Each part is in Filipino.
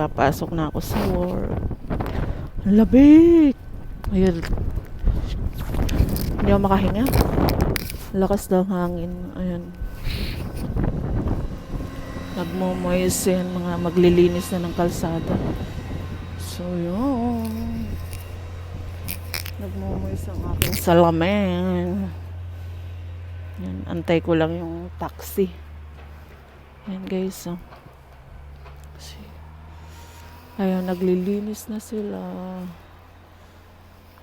papasok na ako sa work. Labig! Ayun. Hindi ako makahinga. Lakas daw hangin. Ayan. Nagmumoys yan, mga maglilinis na ng kalsada. So, yun. Nagmumoys ang aking salamin. Yan, antay ko lang yung taxi. Yan guys, oh. Ayun, naglilinis na sila.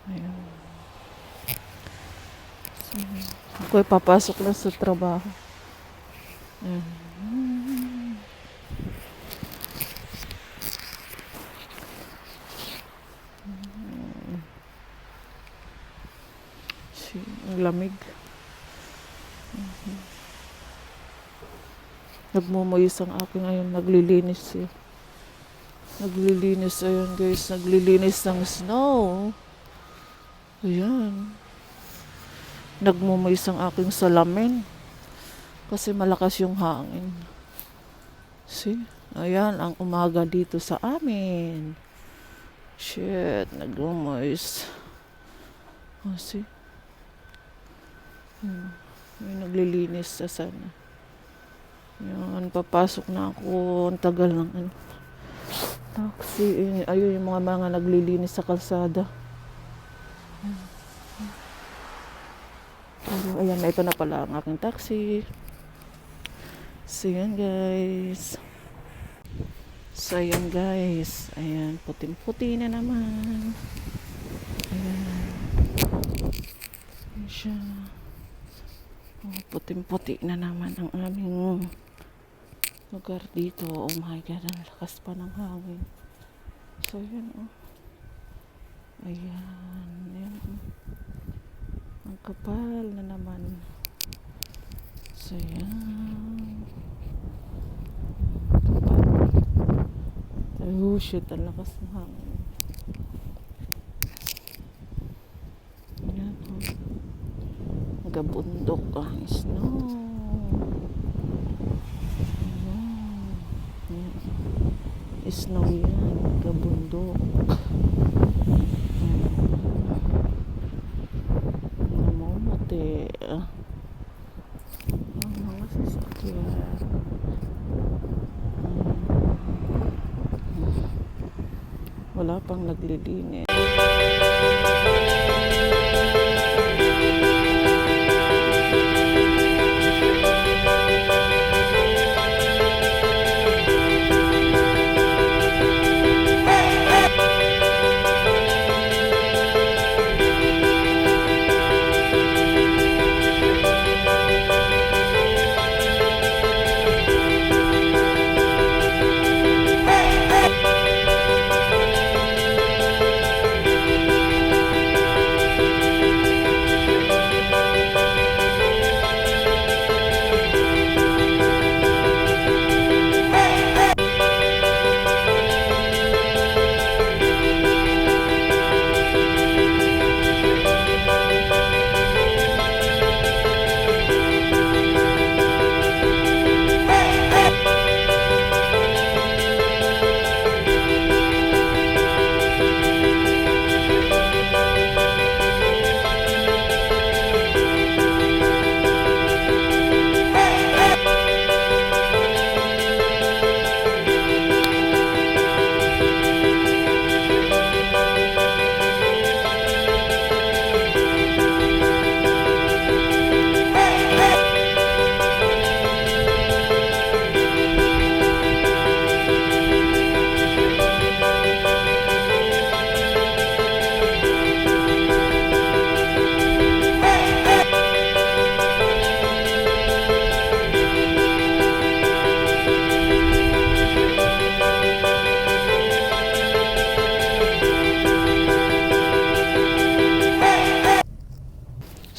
Ayun. So, ako'y papasok na sa trabaho. Ayun. Ang lamig. Nagmumuyos ang aking ngayon. Naglilinis eh. Naglilinis, ayun guys, naglilinis ng snow. Ayan. Nagmumuis ang aking salamin. Kasi malakas yung hangin. See? Ayan, ang umaga dito sa amin. Shit, nagmumuis. Oh, see? May naglilinis sa sana. Ayan, papasok na ako. Ang tagal ng ano. Taxi, ayun yung mga naglilinis sa kalsada. Ayan, ito na pala ang aking taxi. So, yan guys. So, yan guys. Ayan, puting-puti na naman. Ayan. Ayan siya. Oh, puting-puti na naman ang aming lugar dito. Oh my God, ang lakas pa ng hangin. So, yun, oh. Ayan, yan. Ang kapal na naman. So, yan. Kapal. Oh, shit, ang lakas ng hangin. Ayan, oh. Nagabundok ang snow. Snow yan, kabundok. Namumuti. Ang mga sasakyan. Wala pang naglilinis.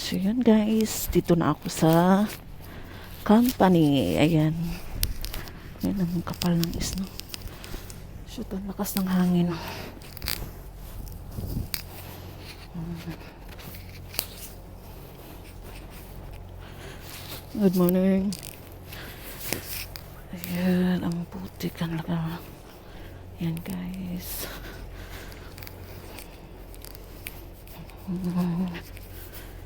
So, yan guys. Dito na ako sa company. Ayan. Ayan ang kapal ng snow. Shoot, ang lakas ng hangin. Good morning. Ayan, ang putik ang Yan guys.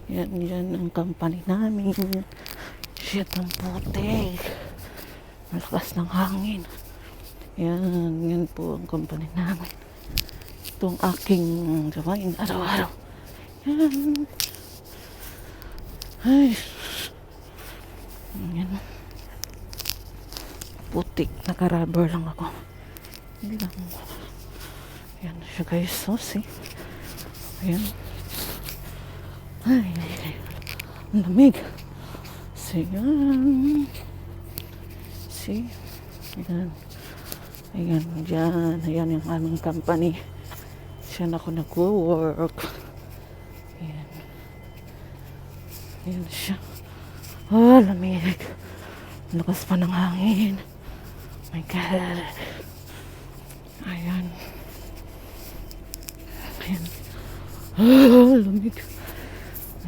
Yan ang company namin. Shit, ang putik. Malakas ng hangin. Yan po ang company namin. Itong aking gawain araw-araw. Yan. Ay. Yan. Putik. Naka-rubber lang ako. Hindi lang. Yan siya guys. So, see. Ayan. Ay. Ang lamig. So, yan. See. Ayan. Ayan. Diyan. Ayan yung aming company. Diyan ako nag-work. Ayan. Ayan siya. Oh, lamig. Lakas pa ng hangin. My God. Ayan. Ayan. Oh, lamig.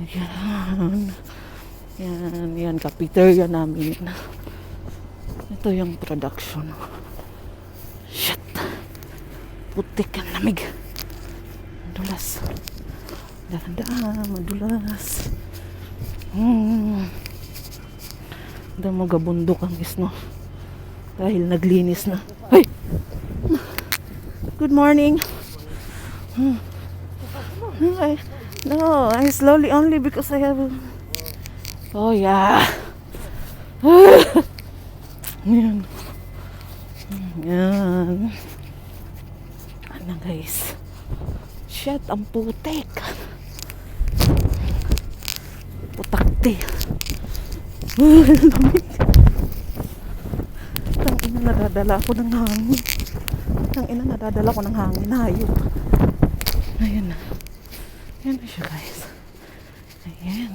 Ayan. Yan. Cafeteria namin. Ito yung production. Shit. Putik ang lamig. Madulas. Dahan-dahan. Madulas. Daw magabundok ang isno. Dahil naglinis na. Hey! Good morning. No, I slowly only because I have. Oh yeah. Yan. Yan. Ano guys? Shit, ang putik. Putakti. Tangina, nadadala ako ng hangin. Tangina, nadadala ko ng hangin. Hayop. Ayan na. Ayan na siya guys. Ayan.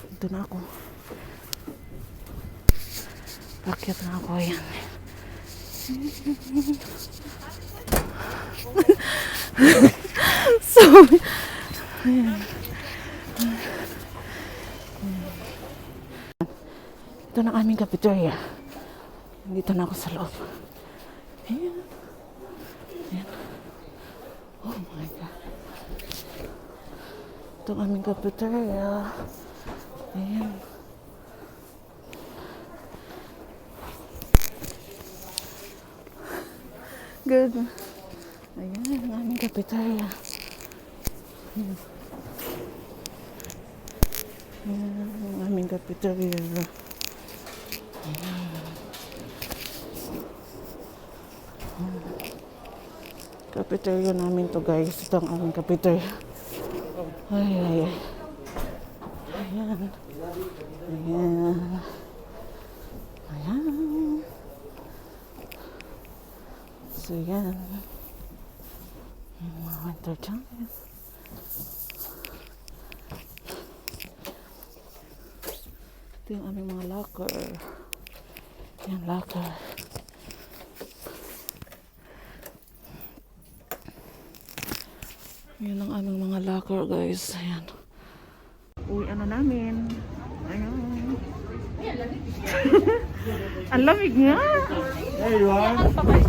Ito na ako. Pakyat na ako. Ayan. So, ayan. Ito na aming cafeteria. Dito na ako sa loob. Ayan. Ayan. Oh my God. Ito ang aming cafeteria. Ayan. Good. Ayan ang aming cafeteria. Ayan. Ayan ang aming cafeteria. Cafeteria namin to guys. Ito ang aming cafeteria. Ay. Ayan. Ayan. Ayan. So yan. Mga winter jackets. Ito yung aming mga locker. Yan, locker. Yan ang aming mga locker guys. Ayan. Uy, ano namin. Ayan. Ang lamig nga. There you are. Lamig.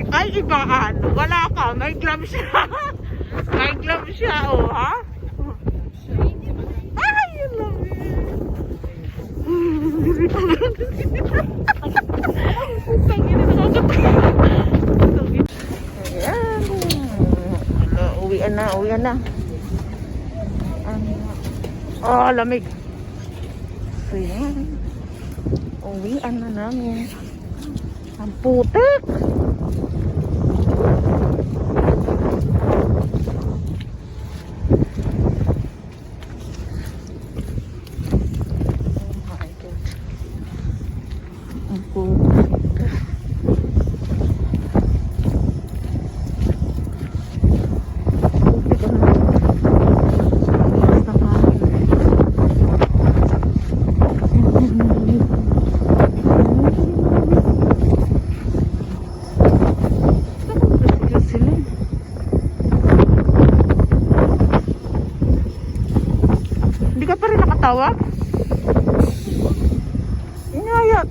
Ay, iba ano. Wala ka. May glove siya. May glove siya, oh, ha? Ay, ang lamig. Ayan. Uwian na. Oh, lamig. So yan. Uwian na namin. Ang putik. tawa? Ingayat.